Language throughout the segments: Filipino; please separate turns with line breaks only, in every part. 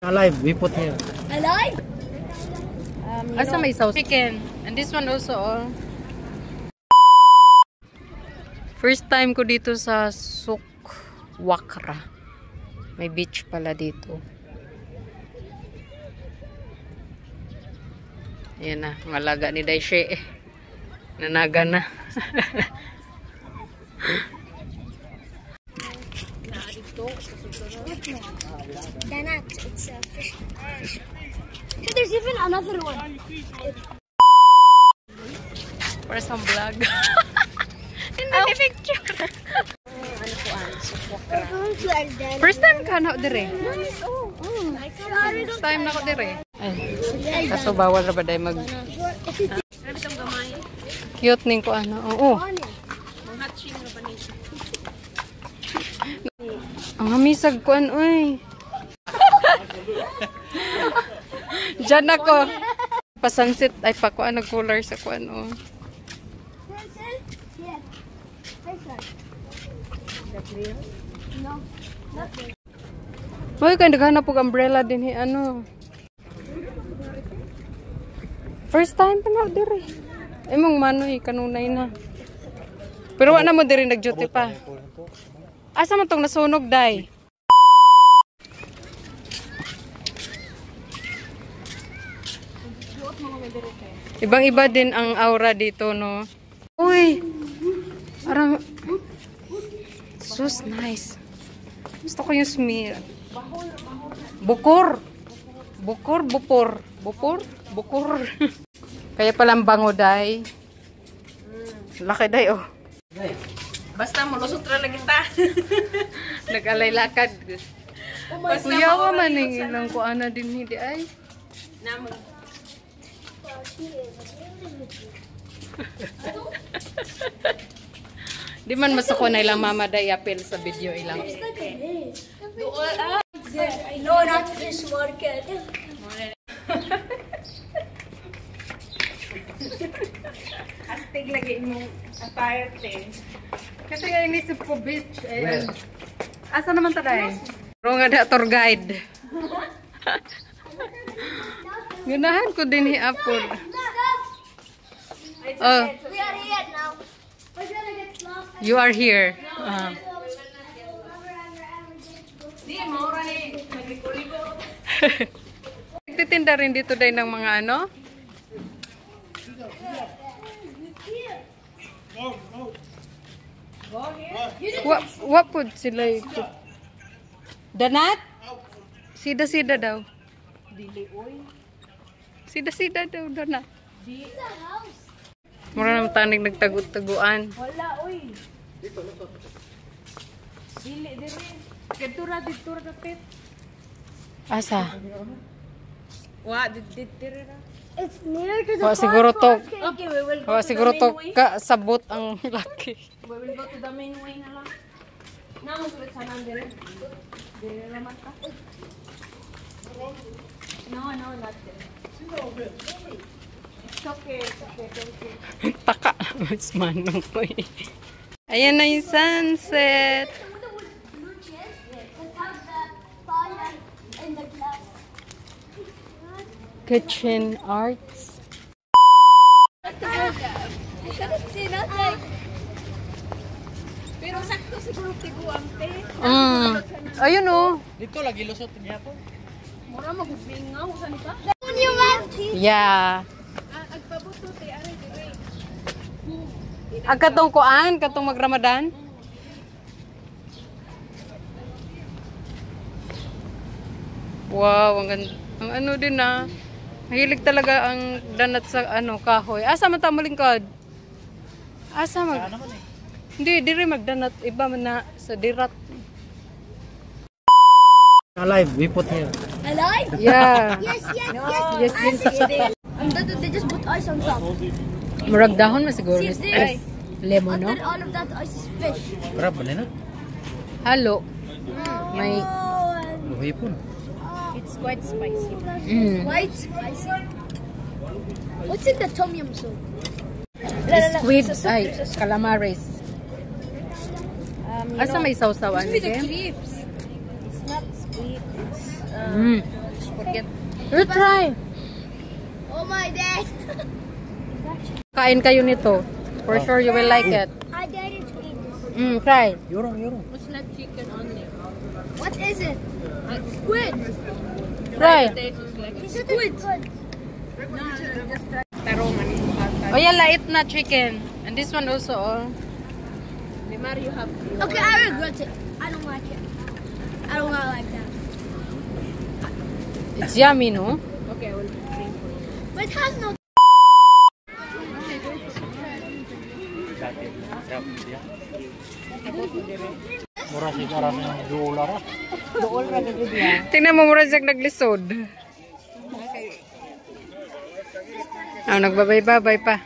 Alive, we put here.
Alive?
Asa may sauce? Chicken. And this one also, oh. First time ko dito sa Sukwakra. May beach pala dito. Ayan na, malaga ni Daishe. Nanaga na.
Danat, it's a fish. So there's even another one.
For some vlog. In the picture. First time ka na dire? First time na ko dire. Ay, kaso bawal na ba dahil mag... Cute ning ko ano. Oo. Ang hamisag ko ano ay. Diyan ako. Pasansit ay pa ko nag-color sa ko ano. Hoy, kaya naghanap po umbrella din ano. First time pa na diri. Imong manoy kanunay na. Pero wala mo diri nag-duty pa. Asa man tong nasunog day? Ibang-iba din ang aura dito, no? Uy! Parang... Sus, nice. Gusto ko yung smell. Bukor! Bukor, bupor. Bupor? Bukor. Kaya palang bango, day. Laki, day, oh. Basta mulusot ra lang kita. Nag-alay lakad. Uyawa man ning ilang ko ana din hindi ay. Namon. Di man masuko na ilang mama day apel sa video ilang.
No, not fish market.
Astig lagi imong attire thing. Kasi nga inisip ko beach. Eh, asa naman taday? Pero nga da tour guide. Gunahan ko din hiapon. Oh.
We are here now. We're gonna get lost.
You are here. Nagtitinda rin dito day ng mga ano? What po sila ito? Danat? Sida-sida daw. Sida-sida daw, Danat. Mura naman tanig nagtagut-taguan.
Wala, oy. Dili, dili. Kadtura, dito dapit.
Asa?
Dito. It's near to the
Wa siguro to.
Okay, we will go
Wa siguro to sabot ang laki.
We will go to the main way na lang. Namo sulit sa nandire. Dire naman ka. No, not there. It's okay, thank you.
Taka. Mas manong ko eh. Ayan na yung sunset. Kitchen arts.
I couldn't see nothing. Pero sakto siguro tiguan te.
Ayun oh.
Dito lagi lusot niya po.
Mura magubingaw sa nita.
Yeah.
Agpabuto te are dire.
Ang katong kuan, katong mag-Ramadan. Wow, ang ganda. Ang ano din na. Mahilig talaga ang danat sa ano kahoy. Asa man ta mo lingkod? Asa mag? Hindi, diri magdanat iba man na sa dirat.
Alive, we put here.
Alive?
Yeah.
Yes.
Yes, yes.
They just put ice on top.
Murag dahon man siguro.
See, there.
Lemon, no?
Under all of that ice is fish.
Crab ba na?
Halo. May
Hipon.
It's quite spicy.
mm.
Quite spicy. What's in the tom yum soup?
Squid, ay, calamares.
You
Asa
know,
may sausawan?
Give me the
Okay?
crepes. It's not sweet. It's
forget. You try.
Oh my dad.
Kain kayo nito. For sure you will like it.
I dared to eat this.
Try.
Yorong.
It's not chicken only. What is it? Squid.
Try.
Is it squid?
Oh yeah, lait na chicken. And this one also. Oh.
Okay, I regret it. I don't like it. I don't like that.
It's yummy, no?
Okay, I will drink for you. But it has no.
Mura sigara ng $2.
Tingnan mo, mura siyang naglisod. Nagbabay-babay pa.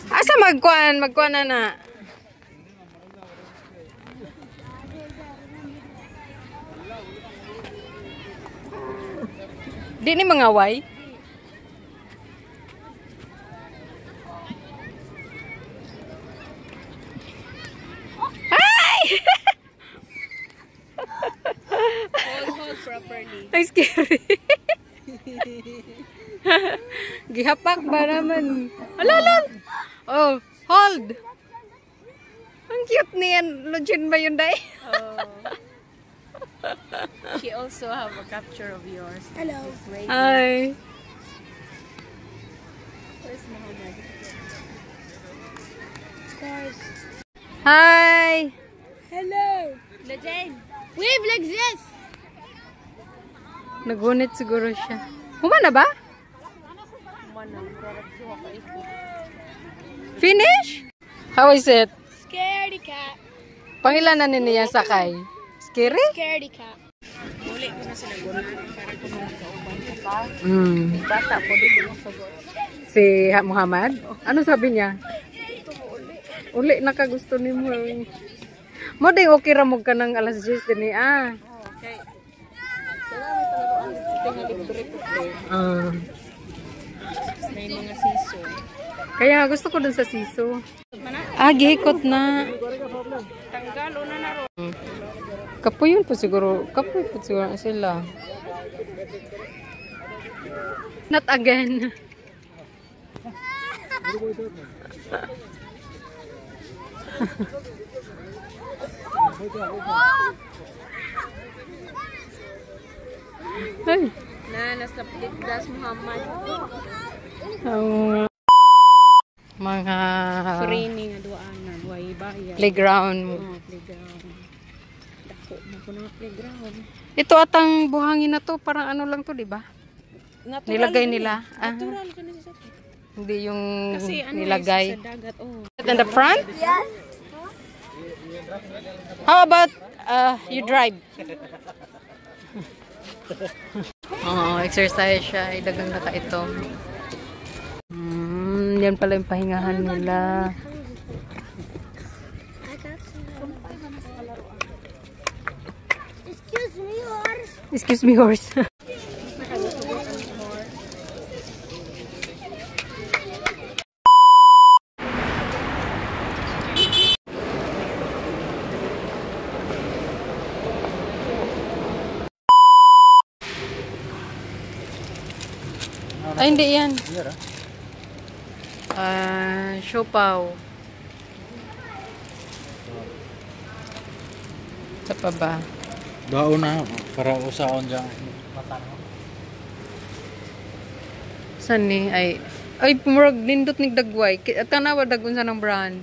Asa magkuan na. Di ni mangaway. Ay!
Hold properly.
Ay, scary. Gihapak ba naman? Alala! Oh, hold! Ang cute niyan. Lojin ba yun, Day?
She also have a capture of yours. Hello.
Hi.
Where's Muhammad?
Hi.
Hello. Legend. Wave like this.
Nagunit siguro siya. Humana ba? Finish? How is it?
Scaredy cat.
Pangilan na niya sakay? Scary?
Scaredy cat. Uli ko na sila gunan para kung magkauban ka pa. Bata po dito mo sagot.
Si Muhammad? Ano sabi niya? Uli na ka gusto ni mo. Mo ding okay ra mo ka ng alas 10 din eh.
Okay. Salamat talaga ang tinalibre ko po. May mga siso.
Kaya gusto ko dun sa siso. Gihikot na.
Tanggal una na ro.
Kapoy po siguro sila. Not again. Ay.
Nasa Pligdas Muhammad.
Mga
Free nga duaan na duay bayan.
playground.
Playground. Dako na po ng playground.
Ito atang buhangin na to, parang ano lang to, di ba? Nilagay nila.
Natural ka na siya.
Hindi yung
Kasi ano
nilagay.
sa dagat.
In the front?
Yes.
How about you drive? Exercise siya. Idagang na ka ito. Yan pala yung pahingahan nila.
Excuse me, horse.
Excuse me, horse. Ay, hindi yan. Siopaw. Sa pa ba?
Daon na para usaon dyan.
Saan ni? Ay, pumurag nindot ni Dagway. Tanawa dagun sa ng brand.